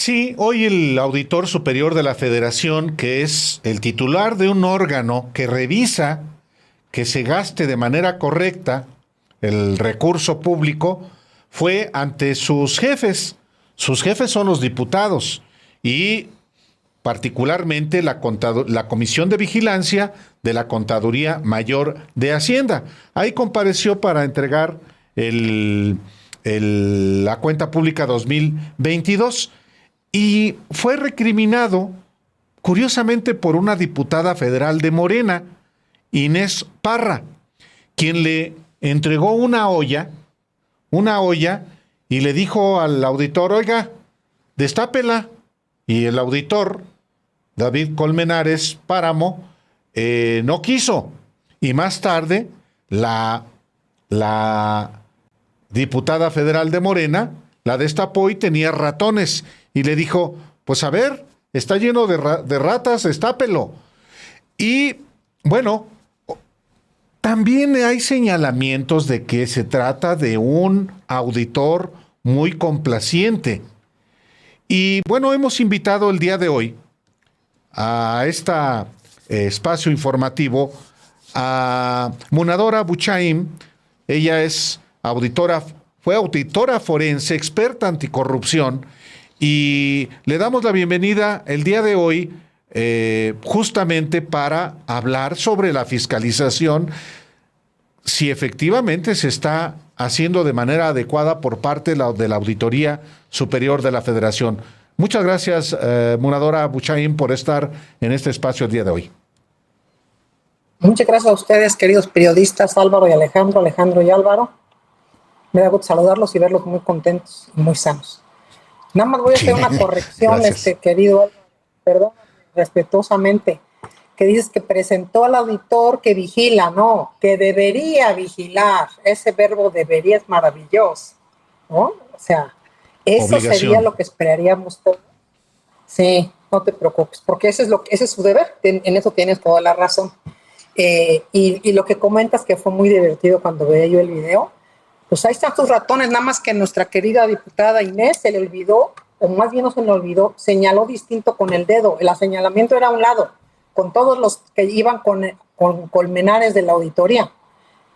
Sí, hoy el auditor superior de la Federación, que es el titular de un órgano que revisa que se gaste de manera correcta el recurso público, fue ante sus jefes. Sus jefes son los diputados y particularmente la Comisión de Vigilancia de la Contaduría Mayor de Hacienda. Ahí compareció para entregar la cuenta pública 2022 y fue recriminado, curiosamente, por una diputada federal de Morena, Inés Parra, quien le entregó una olla, y le dijo al auditor, oiga, destápela. Y el auditor, David Colmenares Páramo, no quiso. Y más tarde, la diputada federal de Morena la destapó y tenía ratones. Y le dijo, pues a ver, está lleno de ratas, destápelo. Y bueno, también hay señalamientos de que se trata de un auditor muy complaciente. Y bueno, hemos invitado el día de hoy a este espacio informativo a Munadora Buchaim. Ella es fue auditora forense, experta anticorrupción, y le damos la bienvenida el día de hoy justamente para hablar sobre la fiscalización, si efectivamente se está haciendo de manera adecuada por parte de la Auditoría Superior de la Federación. Muchas gracias, Munadora Buchaim, por estar en este espacio el día de hoy. Muchas gracias a ustedes, queridos periodistas, Álvaro y Alejandro, Alejandro y Álvaro. Me da gusto saludarlos y verlos muy contentos y muy sanos. Nada más voy a hacer una corrección, querido Álvaro, perdón, respetuosamente, que dices que presentó al auditor que vigila, no, que debería vigilar. Ese verbo debería es maravilloso, ¿no? O sea, eso sería lo que esperaríamos todos. Sí, no te preocupes, porque ese es su deber, en eso tienes toda la razón. Y lo que comentas, que fue muy divertido cuando veía yo el video, pues ahí están sus ratones, nada más que nuestra querida diputada Inés se le olvidó, o más bien no se le olvidó, señaló distinto con el dedo. El señalamiento era a un lado, con todos los que iban con Colmenares de la auditoría.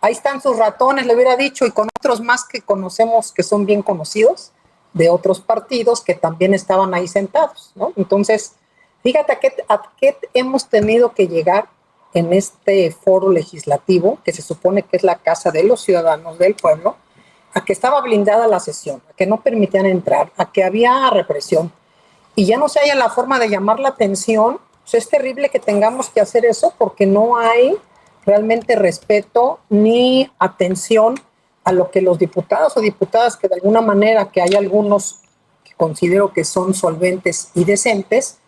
Ahí están sus ratones, le hubiera dicho, y con otros más que conocemos, que son bien conocidos, de otros partidos que también estaban ahí sentados, ¿no? Entonces, fíjate a qué hemos tenido que llegar en este foro legislativo, que se supone que es la casa de los ciudadanos del pueblo, a que estaba blindada la sesión, a que no permitían entrar, a que había represión, y ya no se haya la forma de llamar la atención. Pues es terrible que tengamos que hacer eso porque no hay realmente respeto ni atención a lo que los diputados o diputadas, que de alguna manera, que hay algunos que considero que son solventes y decentes,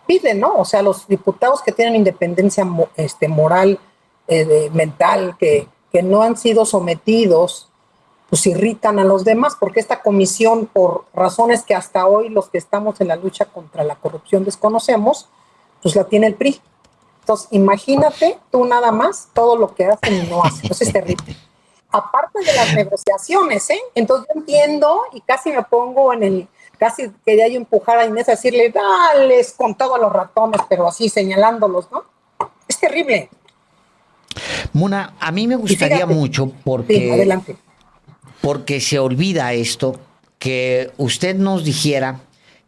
piden, ¿no? O sea, los diputados que tienen independencia moral, mental, que no han sido sometidos, pues irritan a los demás, porque esta comisión, por razones que hasta hoy los que estamos en la lucha contra la corrupción desconocemos, pues la tiene el PRI. Entonces, imagínate tú nada más todo lo que hacen y no hacen. Entonces es terrible. Aparte de las negociaciones, ¿eh? Entonces yo entiendo y casi me pongo casi quería yo empujar a Inés a decirle, dales con todos los ratones, pero así señalándolos, ¿no? Es terrible. Muna, a mí me gustaría mucho sí, adelante. Porque se olvida esto, que usted nos dijera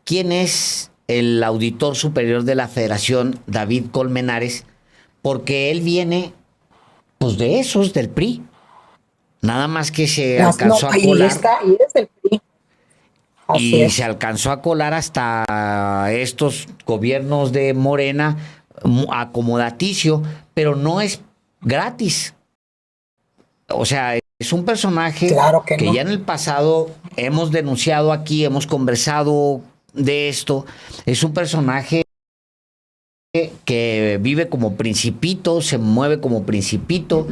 quién es el auditor superior de la Federación, David Colmenares, porque él viene, pues, de esos, del PRI. Nada más que se alcanzó a colar. Y es el PRI. Y se alcanzó a colar hasta estos gobiernos de Morena, acomodaticio, pero no es gratis. O sea, es un personaje que no. Ya en el pasado hemos denunciado aquí, hemos conversado de esto. Es un personaje que vive como principito, se mueve como principito,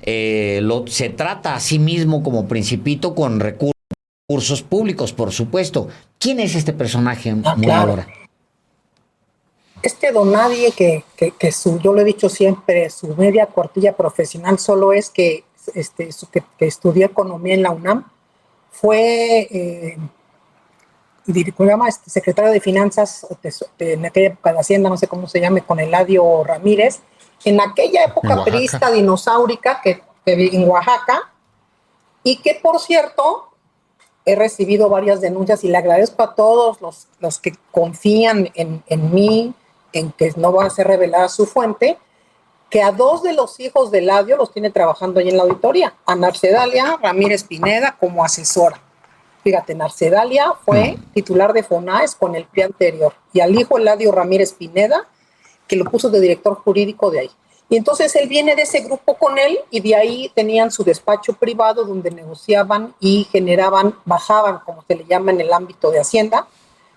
se trata a sí mismo como principito con recursos públicos, por supuesto. ¿Quién es este personaje, Munadora? Claro. Don Nadie, que yo lo he dicho siempre, su media cuartilla profesional solo es que estudió economía en la UNAM, fue programa secretario de Finanzas en aquella época de Hacienda, no sé cómo se llame, con Eladio Ramírez, en aquella época priista dinosaurica que en Oaxaca, y que, por cierto, he recibido varias denuncias y le agradezco a todos los que confían en mí, en que no va a ser revelada su fuente, que a 2 de los hijos de Eladio los tiene trabajando ahí en la auditoría, a Narcedalia Ramírez Pineda como asesora. Fíjate, Narcedalia fue titular de FONAES con el PRI anterior, y al hijo Eladio Ramírez Pineda, que lo puso de director jurídico de ahí. Y entonces él viene de ese grupo con él, y de ahí tenían su despacho privado donde negociaban y generaban, bajaban, como se le llama en el ámbito de Hacienda,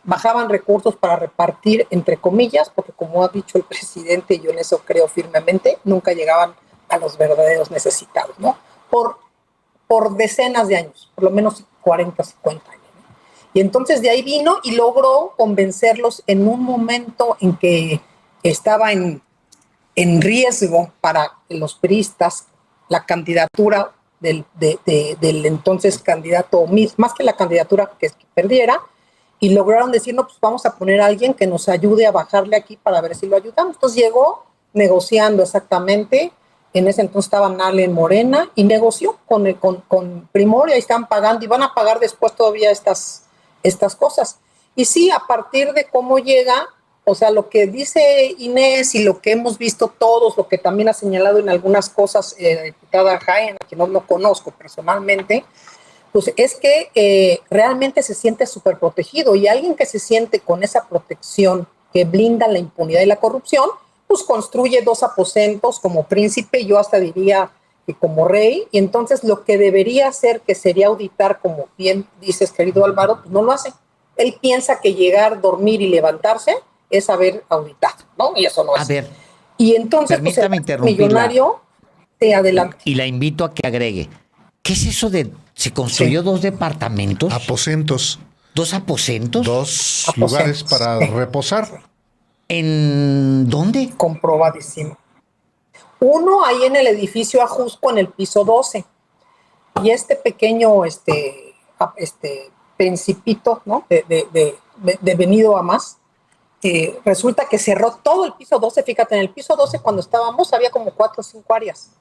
bajaban recursos para repartir, entre comillas, porque como ha dicho el presidente, yo en eso creo firmemente, nunca llegaban a los verdaderos necesitados, ¿no? Por decenas de años, por lo menos 40, 50 años. ¿No? Y entonces de ahí vino y logró convencerlos en un momento en que estaba en riesgo para los priistas la candidatura del entonces candidato, más que la candidatura que perdiera, y lograron decir, no, pues vamos a poner a alguien que nos ayude a bajarle aquí para ver si lo ayudamos. Entonces llegó negociando exactamente, en ese entonces estaba Nale en Morena, y negoció con Primor, y ahí están pagando, y van a pagar después todavía estas cosas. Y sí, a partir de cómo llega, o sea, lo que dice Inés y lo que hemos visto todos, lo que también ha señalado en algunas cosas la diputada Jaén, a quien no lo conozco personalmente, pues es que realmente se siente súper protegido, y alguien que se siente con esa protección que blinda la impunidad y la corrupción, pues construye 2 aposentos como príncipe, yo hasta diría que como rey, y entonces lo que debería hacer, que sería auditar, como bien dices, querido Álvaro, pues no lo hace. Él piensa que llegar, dormir y levantarse es haber auditado, ¿no? Y eso no es. A ver, y entonces, permítame pues, el millonario te adelanta. Y la invito a que agregue. ¿Qué es eso de se construyó 2 departamentos? Aposentos. 2 aposentos. 2 lugares para reposar. ¿En dónde? Comprobadísimo. Uno ahí en el edificio Ajusco, en el piso 12. Y este pequeño principito, ¿no? de venido a más, resulta que cerró todo el piso 12. Fíjate, en el piso 12 cuando estábamos había como 4 o 5 áreas.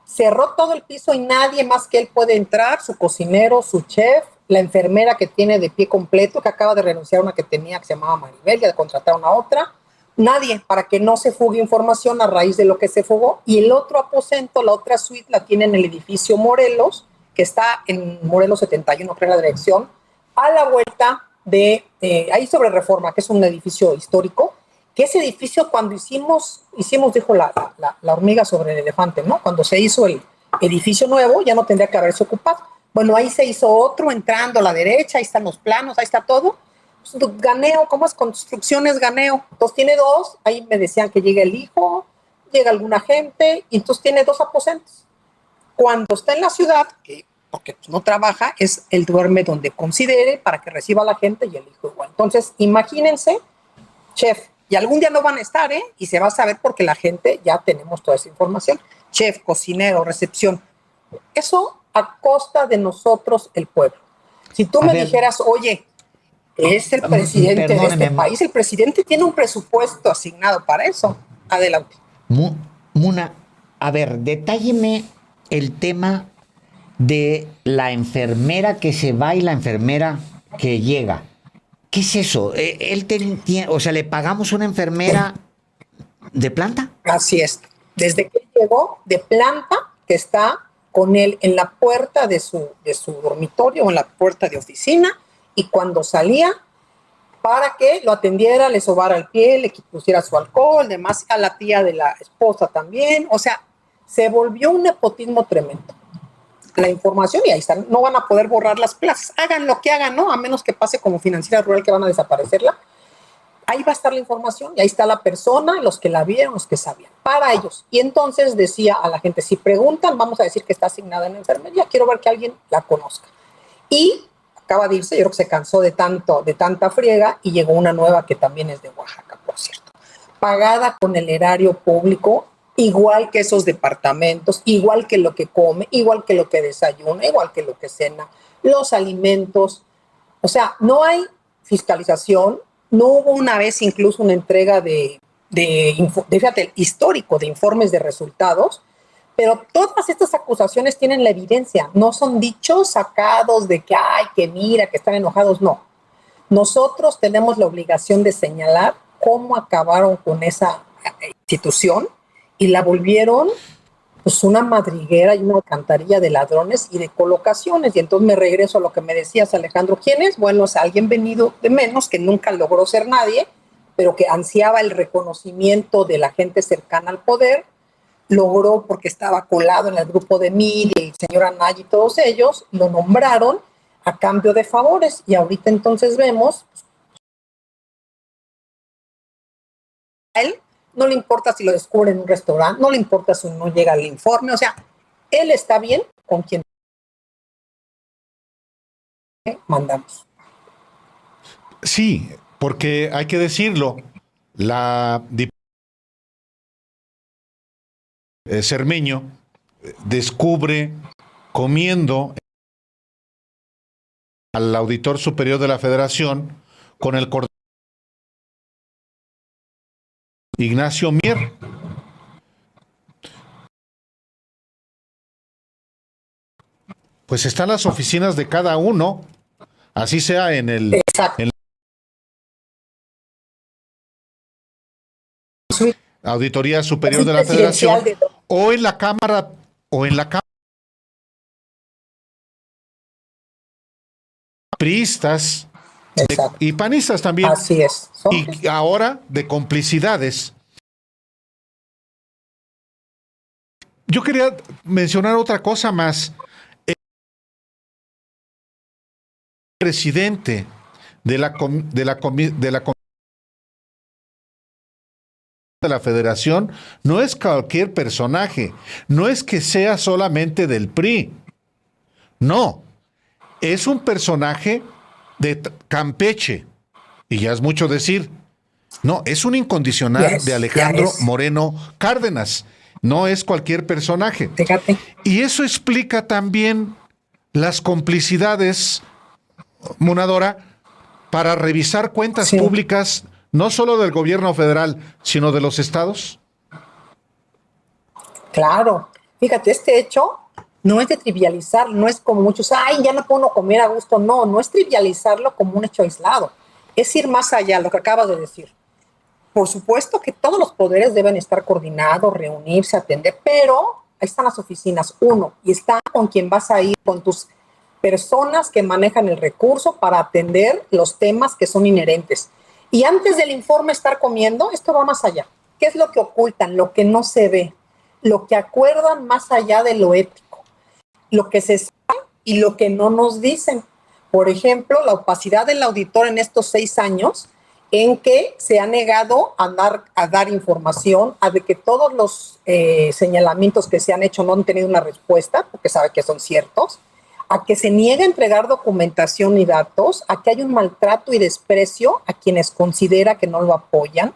Cerró todo el piso y nadie más que él puede entrar, su cocinero, su chef, la enfermera que tiene de pie completo, que acaba de renunciar a una que tenía, que se llamaba Maribel, y de contratar a una otra. Nadie, para que no se fugue información a raíz de lo que se fugó. Y el otro aposento, la otra suite, la tiene en el edificio Morelos, que está en Morelos 71, creo la dirección, a la vuelta de, ahí sobre Reforma, que es un edificio histórico, que ese edificio cuando hicimos dijo la hormiga sobre el elefante, ¿no? Cuando se hizo el edificio nuevo, ya no tendría que haberse ocupado. Bueno, ahí se hizo otro entrando a la derecha, ahí están los planos, ahí está todo. Pues, Ganeo, ¿cómo es? Construcciones Ganeo. Entonces tiene 2, ahí me decían que llega el hijo, llega alguna gente, y entonces tiene 2 aposentos. Cuando está en la ciudad, porque pues, no trabaja, él duerme donde considere para que reciba a la gente, y el hijo igual. Entonces, imagínense, chef, y algún día no van a estar, y se va a saber porque la gente ya tenemos toda esa información. Chef, cocinero, recepción. Eso a costa de nosotros, el pueblo. Si tú me dijeras, oye, es el presidente de este país, el presidente tiene un presupuesto asignado para eso. Adelante. Muna, a ver, detálleme el tema de la enfermera que se va y la enfermera que llega. ¿Qué es eso? O sea, ¿le pagamos una enfermera de planta? Así es. Desde que llegó de planta, que está con él en la puerta de su dormitorio o en la puerta de oficina, y cuando salía, para que lo atendiera, le sobara el pie, le pusiera su alcohol, demás, a la tía de la esposa también. O sea, se volvió un nepotismo tremendo. La información, y ahí están, no van a poder borrar las plazas, hagan lo que hagan, ¿no? A menos que pase como Financiera Rural, que van a desaparecerla. Ahí va a estar la información, y ahí está la persona, los que la vieron, los que sabían, para ellos. Y entonces decía a la gente, si preguntan, vamos a decir que está asignada en enfermería, quiero ver que alguien la conozca. Y acaba de irse, yo creo que se cansó de tanta friega, y llegó una nueva que también es de Oaxaca, por cierto, pagada con el erario público, igual que esos departamentos, igual que lo que come, igual que lo que desayuna, igual que lo que cena, los alimentos. O sea, no hay fiscalización, no hubo una vez incluso una entrega fíjate, histórico de informes de resultados, pero todas estas acusaciones tienen la evidencia, no son dichos sacados de que, ay, que mira, que están enojados, no. Nosotros tenemos la obligación de señalar cómo acabaron con esa institución y la volvieron pues una madriguera y una alcantarilla de ladrones y de colocaciones. Y entonces me regreso a lo que me decías, Alejandro. ¿Quién es? Bueno, es alguien venido de menos, que nunca logró ser nadie, pero que ansiaba el reconocimiento de la gente cercana al poder, logró porque estaba colado en el grupo de Mid, el señor Anaya y todos ellos, lo nombraron a cambio de favores. Y ahorita entonces vemos, a él no le importa si lo descubre en un restaurante, no le importa si no llega el informe, o sea, él está bien con quien mandamos. Sí, porque hay que decirlo, la Cermeño descubre comiendo al auditor superior de la Federación con el coordinador Ignacio Mier. Pues están las oficinas de cada uno, así sea en el Auditoría Superior de la Federación o en la Cámara priistas y panistas también. Así es. Y ahora de complicidades. Yo quería mencionar otra cosa más. El presidente de la Federación no es cualquier personaje, no es que sea solamente del PRI, no, es un personaje de Campeche, y ya es mucho decir, no, es un incondicional de Alejandro Moreno Cárdenas, no es cualquier personaje. Fíjate. Y eso explica también las complicidades, Munadora, para revisar cuentas públicas, no solo del gobierno federal, sino de los estados. Claro. Fíjate, este hecho no es de trivializar, no es como muchos, ay, ya no puedo comer a gusto. No, no es trivializarlo como un hecho aislado. Es ir más allá, lo que acabas de decir. Por supuesto que todos los poderes deben estar coordinados, reunirse, atender, pero ahí están las oficinas, uno, y está con quien vas a ir, con tus personas que manejan el recurso para atender los temas que son inherentes. Y antes del informe estar comiendo, esto va más allá. ¿Qué es lo que ocultan? Lo que no se ve, lo que acuerdan más allá de lo ético, lo que se sabe y lo que no nos dicen. Por ejemplo, la opacidad del auditor en estos 6 años en que se ha negado a dar información, a de que todos los señalamientos que se han hecho no han tenido una respuesta, porque sabe que son ciertos, a que se niega a entregar documentación y datos, a que hay un maltrato y desprecio a quienes considera que no lo apoyan,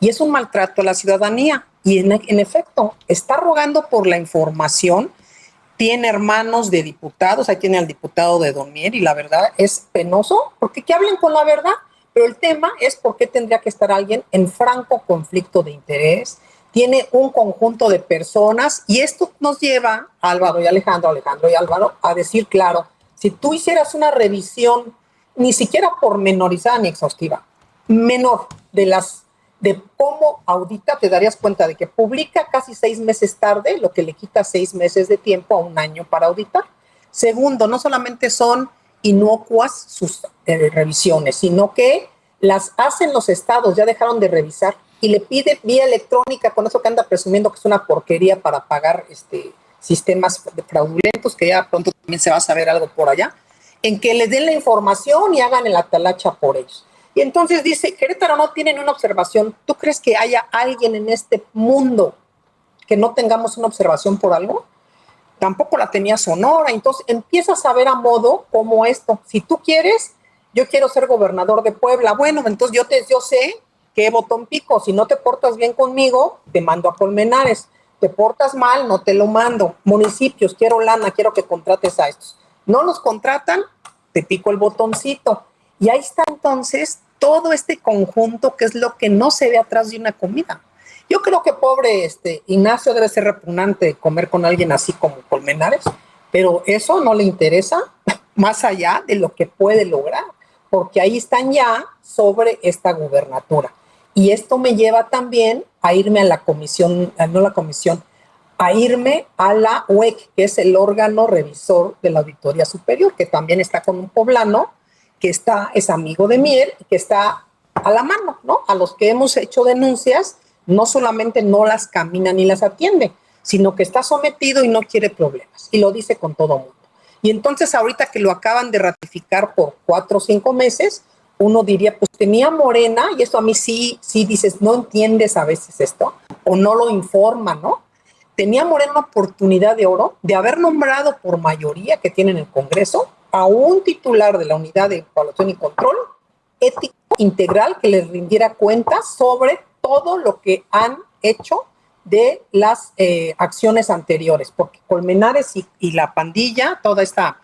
y es un maltrato a la ciudadanía. Y en efecto, está rogando por la información, tiene hermanos de diputados, ahí tiene al diputado de Don Mier, y la verdad es penoso, porque que hablen con la verdad, pero el tema es por qué tendría que estar alguien en franco conflicto de interés. Tiene un conjunto de personas, y esto nos lleva, Álvaro y Alejandro y Álvaro, a decir, claro, si tú hicieras una revisión, ni siquiera pormenorizada ni exhaustiva, menor de cómo audita, te darías cuenta de que publica casi 6 meses tarde, lo que le quita 6 meses de tiempo a un año para auditar. Segundo, no solamente son inocuas sus revisiones, sino que las hacen los estados, ya dejaron de revisar, y le pide vía electrónica, con eso que anda presumiendo que es una porquería para pagar sistemas fraudulentos, que ya pronto también se va a saber algo por allá, en que les den la información y hagan el atalacha por ellos. Y entonces dice, Querétaro no tiene una observación. ¿Tú crees que haya alguien en este mundo que no tengamos una observación por algo? Tampoco la tenía Sonora. Entonces empiezas a ver a modo como esto. Si tú quieres, yo quiero ser gobernador de Puebla. Bueno, entonces yo sé qué botón pico. Si no te portas bien conmigo, te mando a Colmenares. Te portas mal, no te lo mando. Municipios, quiero lana, quiero que contrates a estos. No los contratan, te pico el botoncito. Y ahí está entonces todo este conjunto que es lo que no se ve atrás de una comida. Yo creo que pobre Ignacio debe ser repugnante comer con alguien así como Colmenares, pero eso no le interesa más allá de lo que puede lograr, porque ahí están ya sobre esta gubernatura. Y esto me lleva también a irme a la comisión, no la comisión, a irme a la UEC, que es el órgano revisor de la Auditoría Superior, que también está con un poblano, que es amigo de Miel, y que está a la mano, ¿no? A los que hemos hecho denuncias, no solamente no las camina ni las atiende, sino que está sometido y no quiere problemas, y lo dice con todo mundo. Y entonces ahorita que lo acaban de ratificar por 4 o 5 meses, uno diría, pues tenía Morena, y esto a mí sí dices, no entiendes a veces esto, o no lo informa, ¿no? Tenía Morena una oportunidad de oro de haber nombrado por mayoría que tiene en el Congreso a un titular de la Unidad de Evaluación y Control Ético Integral que les rindiera cuentas sobre todo lo que han hecho de las acciones anteriores, porque Colmenares y la pandilla, toda esta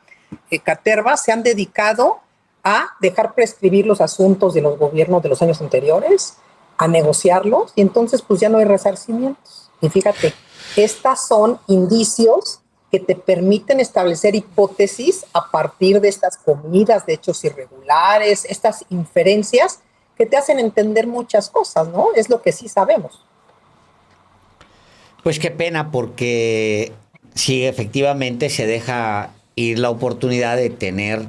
caterva, se han dedicado a dejar prescribir los asuntos de los gobiernos de los años anteriores, a negociarlos, y entonces pues ya no hay resarcimientos. Y fíjate, estas son indicios que te permiten establecer hipótesis a partir de estas comidas de hechos irregulares, estas inferencias que te hacen entender muchas cosas, ¿no? Es lo que sí sabemos. Pues qué pena, porque sí, efectivamente se deja ir la oportunidad de tener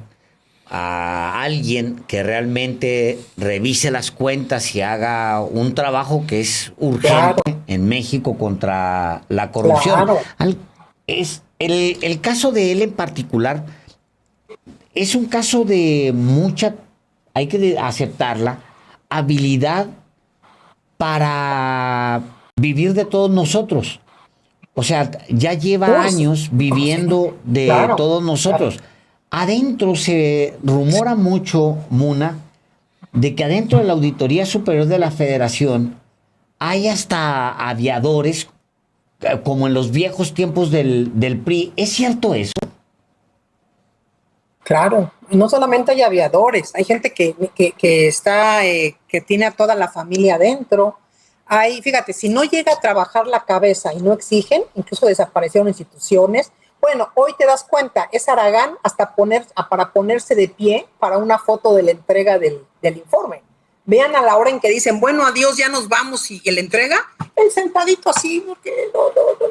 a alguien que realmente revise las cuentas y haga un trabajo que es urgente en México contra la corrupción. Es el caso de él en particular es un caso de mucha, hay que aceptarla, habilidad para vivir de todos nosotros. O sea, ya lleva años viviendo de todos nosotros. Adentro se rumora mucho, Muna, de que adentro de la Auditoría Superior de la Federación hay hasta aviadores, como en los viejos tiempos del PRI. ¿Es cierto eso? Claro, y no solamente hay aviadores, hay gente que está, que tiene a toda la familia adentro. Hay, fíjate, si no llega a trabajar la cabeza y no exigen, incluso desaparecieron instituciones. Bueno, hoy te das cuenta, es Aragán hasta para ponerse de pie para una foto de la entrega del informe. Vean a la hora en que dicen, bueno, adiós, ya nos vamos, y la entrega, el sentadito así, porque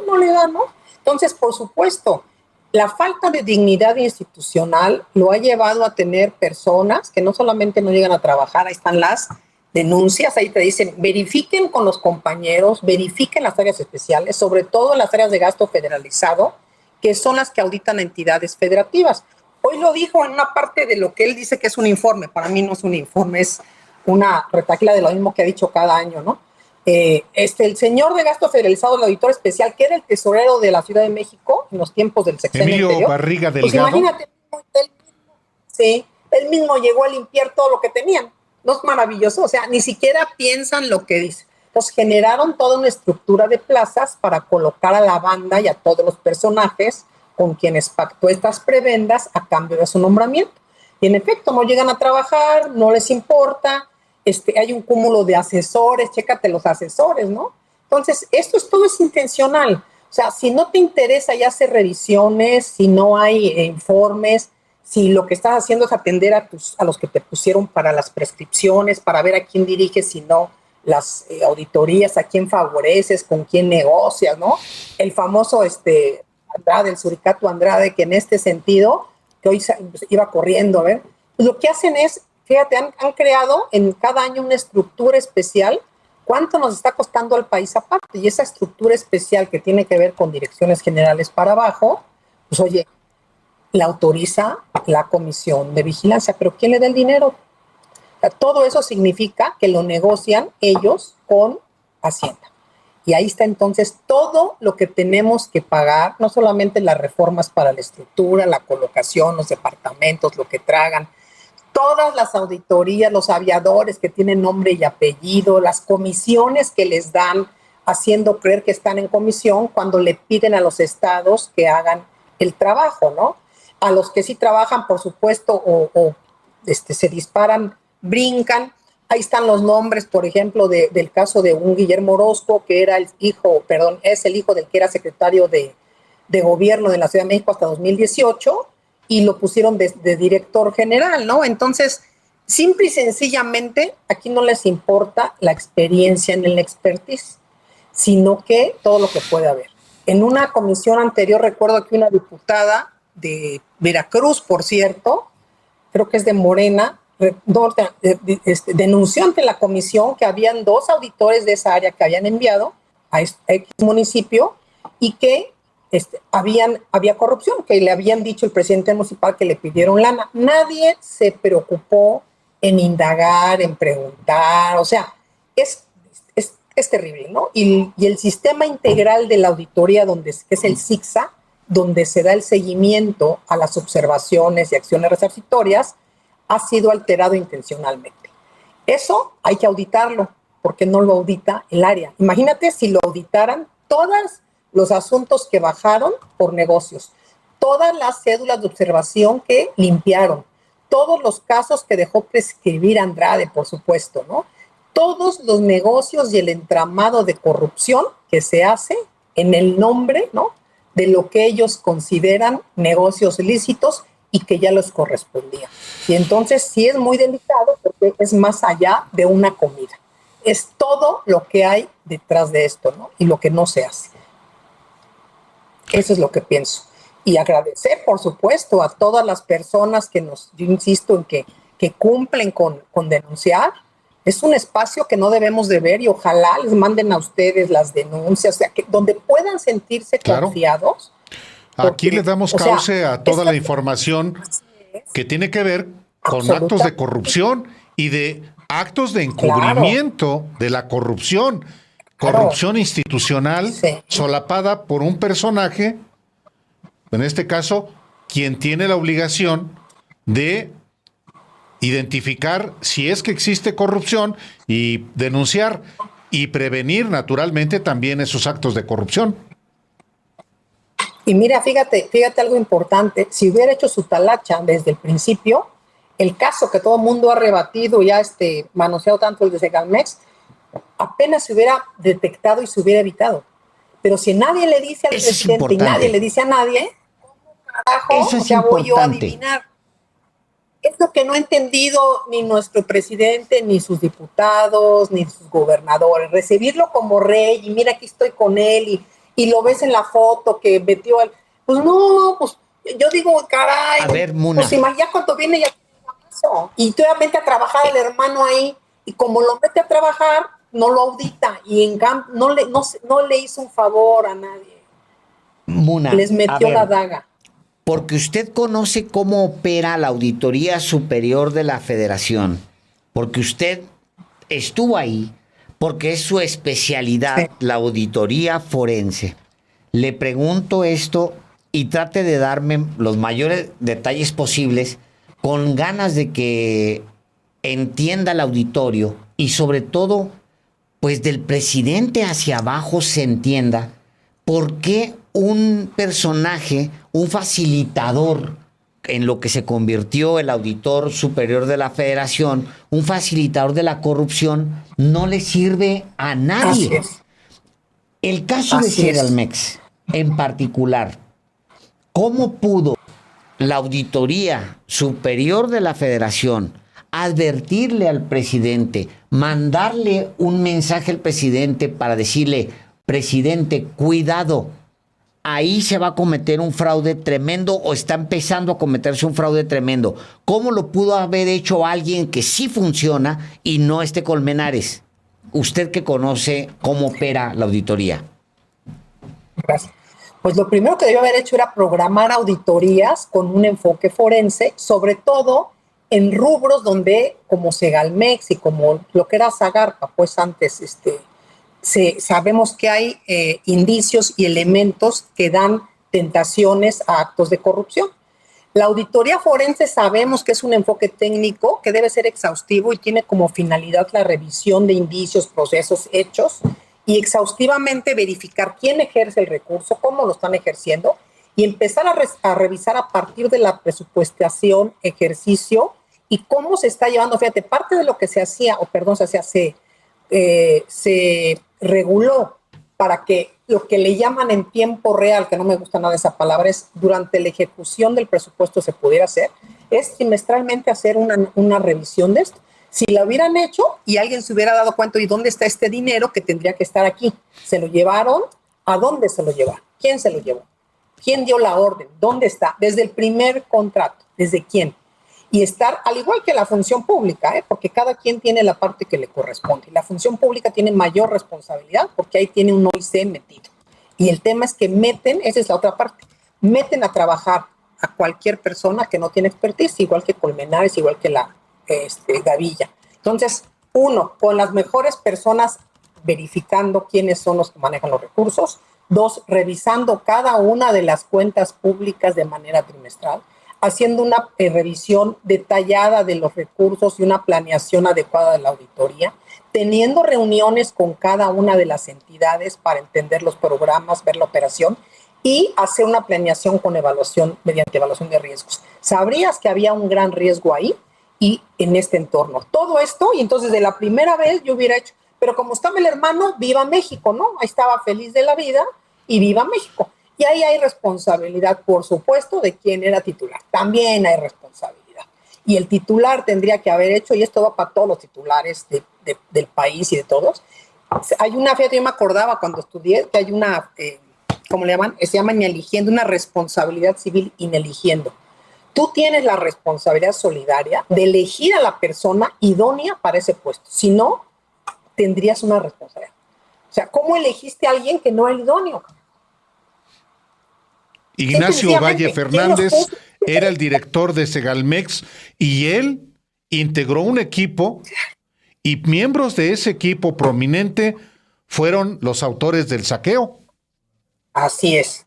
no le da, ¿no? Entonces, por supuesto, la falta de dignidad institucional lo ha llevado a tener personas que no solamente no llegan a trabajar, ahí están las denuncias, ahí te dicen, verifiquen con los compañeros, verifiquen las áreas especiales, sobre todo en las áreas de gasto federalizado, que son las que auditan entidades federativas. Hoy lo dijo en una parte de lo que él dice que es un informe, para mí no es un informe, es una retaquila de lo mismo que ha dicho cada año, ¿no? El señor de gasto federalizado, el auditor especial, que era el tesorero de la Ciudad de México en los tiempos del sexenio Emilio anterior, Barriga Delgado. pues imagínate, él mismo llegó a limpiar todo lo que tenían. ¿No es maravilloso? O sea, ni siquiera piensan lo que dice. Entonces generaron toda una estructura de plazas para colocar a la banda y a todos los personajes con quienes pactó estas prebendas a cambio de su nombramiento. Y en efecto, no llegan a trabajar, no les importa, hay un cúmulo de asesores, chécate los asesores, ¿no? Entonces, todo es intencional. O sea, si no te interesa ya hacer revisiones, si no hay informes, si lo que estás haciendo es atender a los que te pusieron para las prescripciones, para ver a quién diriges, si no las auditorías, a quién favoreces, con quién negocias, ¿no? El famoso Andrade, el Suricato Andrade, que en este sentido, que hoy iba corriendo, a ver, pues lo que hacen es, fíjate, han creado en cada año una estructura especial. ¿Cuánto nos está costando al país aparte? Y esa estructura especial que tiene que ver con direcciones generales para abajo, pues oye, la autoriza la Comisión de Vigilancia, pero ¿quién le da el dinero? O sea, todo eso significa que lo negocian ellos con Hacienda. Y ahí está entonces todo lo que tenemos que pagar, no solamente las reformas para la estructura, la colocación, los departamentos, lo que tragan, todas las auditorías, los aviadores que tienen nombre y apellido, las comisiones que les dan, haciendo creer que están en comisión cuando le piden a los estados que hagan el trabajo, ¿no? A los que sí trabajan, por supuesto, o se disparan, brincan. Ahí están los nombres, por ejemplo, del caso de un Guillermo Orozco, que era es el hijo del que era secretario de gobierno de la Ciudad de México hasta 2018, y lo pusieron de director general, ¿no? Entonces, simple y sencillamente, aquí no les importa la experiencia en el expertise, sino que todo lo que puede haber. En una comisión anterior recuerdo que una diputada de Veracruz, por cierto, creo que es de Morena, denunció ante la comisión que habían 2 auditores de esa área que habían enviado a X municipio y que había corrupción, que le habían dicho el presidente municipal que le pidieron lana. Nadie se preocupó en indagar, en preguntar, o sea, es terrible, ¿no? Y el sistema integral de la auditoría, que es el CICSA, donde se da el seguimiento a las observaciones y acciones resarcitorias, ha sido alterado intencionalmente. Eso hay que auditarlo, porque no lo audita el área. Imagínate si lo auditaran todos los asuntos que bajaron por negocios, todas las cédulas de observación que limpiaron, todos los casos que dejó prescribir Andrade, por supuesto, ¿no? Todos los negocios y el entramado de corrupción que se hace en el nombre, ¿no?, de lo que ellos consideran negocios lícitos y que ya les correspondía. Y entonces sí es muy delicado porque es más allá de una comida. Es todo lo que hay detrás de esto, ¿no? Y lo que no se hace. Eso es lo que pienso. Y agradecer, por supuesto, a todas las personas yo insisto en que cumplen con denunciar. Es un espacio que no debemos de ver y ojalá les manden a ustedes las denuncias, o sea, donde puedan sentirse confiados. Aquí le damos cauce a toda la información que tiene que ver con actos de corrupción y de actos de encubrimiento de la corrupción. Corrupción institucional solapada por un personaje, en este caso, quien tiene la obligación de identificar si es que existe corrupción y denunciar y prevenir naturalmente también esos actos de corrupción. Y mira, fíjate algo importante, si hubiera hecho su talacha desde el principio, el caso que todo el mundo ha rebatido y ha manoseado tanto el de Segalmex, apenas se hubiera detectado y se hubiera evitado. Pero si nadie le dice al presidente y nadie le dice a nadie, ¿cómo carajo voy yo a adivinar? Es lo que no ha entendido ni nuestro presidente, ni sus diputados, ni sus gobernadores. Recibirlo como rey y mira, aquí estoy con él y lo ves en la foto que metió él. Pues no, pues yo digo, caray. A ver, Muna. Pues ya cuando viene ya eso. Y tú ya mete a trabajar el hermano ahí y como lo mete a trabajar, no lo audita y en cambio no le hizo un favor a nadie. Muna, les metió la daga. Porque usted conoce cómo opera la Auditoría Superior de la Federación, porque usted estuvo ahí, porque es su especialidad, la auditoría forense. Le pregunto esto y trate de darme los mayores detalles posibles con ganas de que entienda el auditorio y sobre todo, pues del presidente hacia abajo se entienda por qué un personaje, un facilitador en lo que se convirtió el auditor superior de la Federación, un facilitador de la corrupción, no le sirve a nadie. El caso de Segalmex en particular, ¿cómo pudo la Auditoría Superior de la Federación advertirle al presidente, mandarle un mensaje al presidente para decirle, presidente, cuidado, ahí se va a cometer un fraude tremendo o está empezando a cometerse un fraude tremendo? ¿Cómo lo pudo haber hecho alguien que sí funciona y no Colmenares? Usted que conoce cómo opera la auditoría. Gracias. Pues lo primero que debió haber hecho era programar auditorías con un enfoque forense, sobre todo en rubros donde, como Segalmex y como lo que era Zagarpa, pues antes sabemos que hay indicios y elementos que dan tentaciones a actos de corrupción. La auditoría forense sabemos que es un enfoque técnico que debe ser exhaustivo y tiene como finalidad la revisión de indicios, procesos, hechos y exhaustivamente verificar quién ejerce el recurso, cómo lo están ejerciendo y empezar a revisar a partir de la presupuestación, ejercicio y cómo se está llevando. Fíjate, parte de lo que se hacía, se reguló para que lo que le llaman en tiempo real, que no me gusta nada esa palabra, es durante la ejecución del presupuesto se pudiera hacer, es trimestralmente hacer una revisión de esto. Si la hubieran hecho y alguien se hubiera dado cuenta, ¿y dónde está este dinero que tendría que estar aquí? ¿Se lo llevaron? ¿A dónde se lo llevaron? ¿Quién se lo llevó? ¿Quién dio la orden? ¿Dónde está? Desde el primer contrato. ¿Desde quién? Y estar, al igual que la función pública, porque cada quien tiene la parte que le corresponde. La función pública tiene mayor responsabilidad porque ahí tiene un OIC metido. Y el tema es que meten, esa es la otra parte, meten a trabajar a cualquier persona que no tiene expertise, igual que Colmenares, igual que la Gavilla. Entonces, uno, con las mejores personas verificando quiénes son los que manejan los recursos. Dos, revisando cada una de las cuentas públicas de manera trimestral, haciendo una revisión detallada de los recursos y una planeación adecuada de la auditoría, teniendo reuniones con cada una de las entidades para entender los programas, ver la operación y hacer una planeación con evaluación, mediante evaluación de riesgos. Sabrías que había un gran riesgo ahí y en este entorno. Todo esto, y entonces de la primera vez yo hubiera hecho, pero como estaba el hermano, viva México, ¿no? Ahí estaba feliz de la vida y viva México. Y ahí hay responsabilidad, por supuesto, de quién era titular. También hay responsabilidad. Y el titular tendría que haber hecho, y esto va para todos los titulares del país y de todos. Hay una, fíjate, yo me acordaba cuando estudié que hay una, ¿cómo le llaman? Se llama ineligiendo, una responsabilidad civil ineligiendo. Tú tienes la responsabilidad solidaria de elegir a la persona idónea para ese puesto. Si no, tendrías una responsabilidad. O sea, ¿cómo elegiste a alguien que no era idóneo? Ignacio Valle Fernández era el director de Segalmex y él integró un equipo y miembros de ese equipo prominente fueron los autores del saqueo. Así es.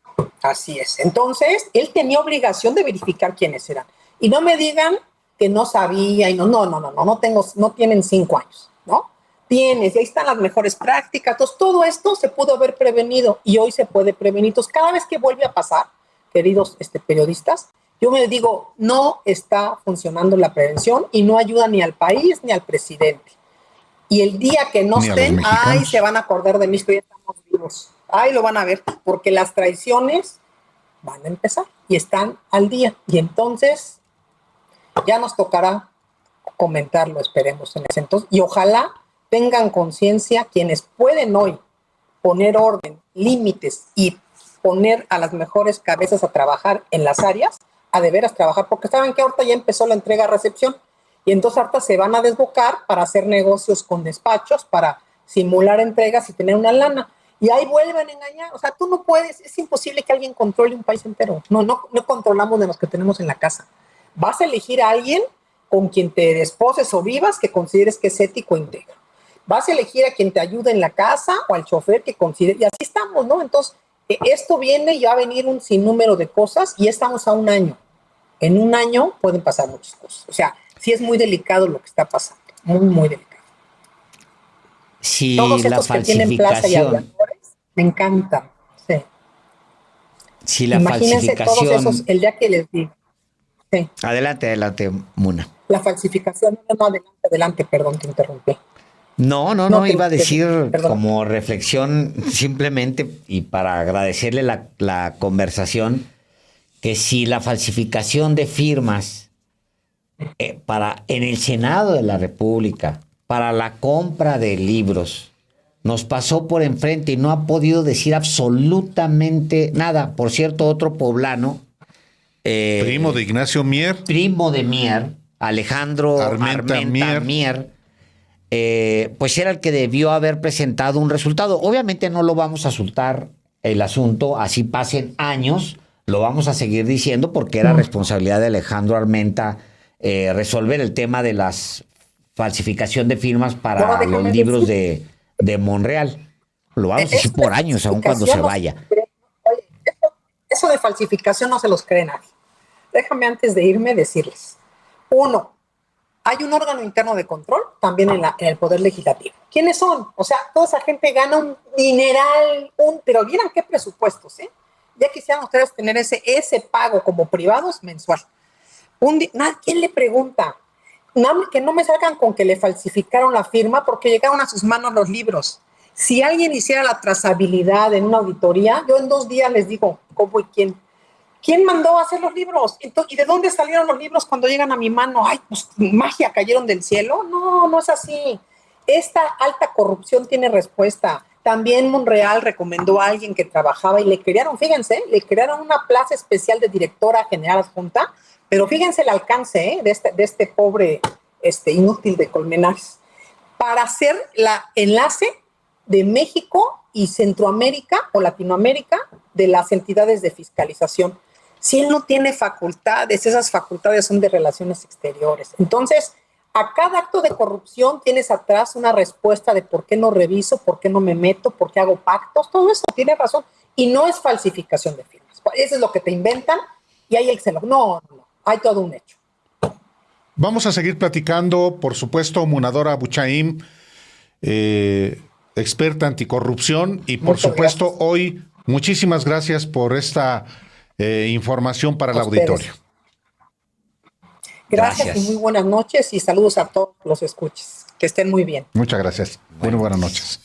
Entonces, él tenía obligación de verificar quiénes eran. Y no me digan que no sabía y no tienen 5 años, ¿no? Tienes, y ahí están las mejores prácticas. Entonces, todo esto se pudo haber prevenido y hoy se puede prevenir. Entonces, cada vez que vuelve a pasar, queridos periodistas, yo me digo, no está funcionando la prevención y no ayuda ni al país ni al presidente. Y el día que no estén, ay, se van a acordar de mí que ya estamos vivos. Ay, lo van a ver, porque las traiciones van a empezar y están al día. Y entonces ya nos tocará comentarlo, esperemos en ese entonces. Y ojalá tengan conciencia quienes pueden hoy poner orden, límites y poner a las mejores cabezas a trabajar en las áreas, a de veras trabajar, porque saben que ahorita ya empezó la entrega-recepción y entonces ahorita se van a desbocar para hacer negocios con despachos, para simular entregas y tener una lana. Y ahí vuelven a engañar. O sea, tú no puedes, es imposible que alguien controle un país entero. No controlamos de los que tenemos en la casa. Vas a elegir a alguien con quien te desposes o vivas que consideres que es ético e íntegro. Vas a elegir a quien te ayude en la casa o al chofer que considere, y así estamos, ¿no? Entonces, esto viene y va a venir un sinnúmero de cosas y estamos a un año. En un año pueden pasar muchas cosas. O sea, sí es muy delicado lo que está pasando. Muy, muy delicado. Si todos estos la que tienen plaza y aviadores, me encantan. Sí. Si la Imagínense falsificación... todos esos, el día que les digo. Sí. Adelante, Muna. La falsificación, adelante, perdón, te interrumpí. No, iba a decir como reflexión simplemente y para agradecerle la conversación, que si la falsificación de firmas en el Senado de la República, para la compra de libros, nos pasó por enfrente y no ha podido decir absolutamente nada. Por cierto, otro poblano. Primo de Ignacio Mier. Primo de Mier, Alejandro Armenta Mier. Pues era el que debió haber presentado un resultado. Obviamente no lo vamos a soltar el asunto, así pasen años, lo vamos a seguir diciendo porque era responsabilidad de Alejandro Armenta resolver el tema de las falsificación de firmas para los libros de Monreal. Lo vamos a decir por años, aun cuando se vaya. Oye, eso de falsificación no se los cree nadie. Déjame antes de irme decirles. 1, hay un órgano interno de control también en el Poder Legislativo. ¿Quiénes son? O sea, toda esa gente gana un dineral, pero ¿vieran qué presupuestos? Ya quisieran ustedes tener ese pago como privados mensual. ¿Quién le pregunta? que no me salgan con que le falsificaron la firma porque llegaron a sus manos los libros. Si alguien hiciera la trazabilidad en una auditoría, yo en 2 días les digo cómo y quién. ¿Quién mandó a hacer los libros? ¿Y de dónde salieron los libros cuando llegan a mi mano? Ay, pues magia, cayeron del cielo. No, no es así. Esta alta corrupción tiene respuesta. También Monreal recomendó a alguien que trabajaba y le crearon, fíjense, le crearon una plaza especial de directora general adjunta, pero fíjense el alcance de este pobre inútil de Colmenares, para hacer la enlace de México y Centroamérica o Latinoamérica de las entidades de fiscalización. Si él no tiene facultades, esas facultades son de relaciones exteriores. Entonces, a cada acto de corrupción tienes atrás una respuesta de por qué no reviso, por qué no me meto, por qué hago pactos, todo eso tiene razón. Y no es falsificación de firmas. Eso es lo que te inventan y hay el celo. No, hay todo un hecho. Vamos a seguir platicando, por supuesto, Munadora Buchaim, experta anticorrupción, y por supuesto gracias. Hoy, muchísimas gracias por esta información para el auditorio. Gracias y muy buenas noches y saludos a todos los escuches. Que estén muy bien. Muchas gracias. Muy buenas noches.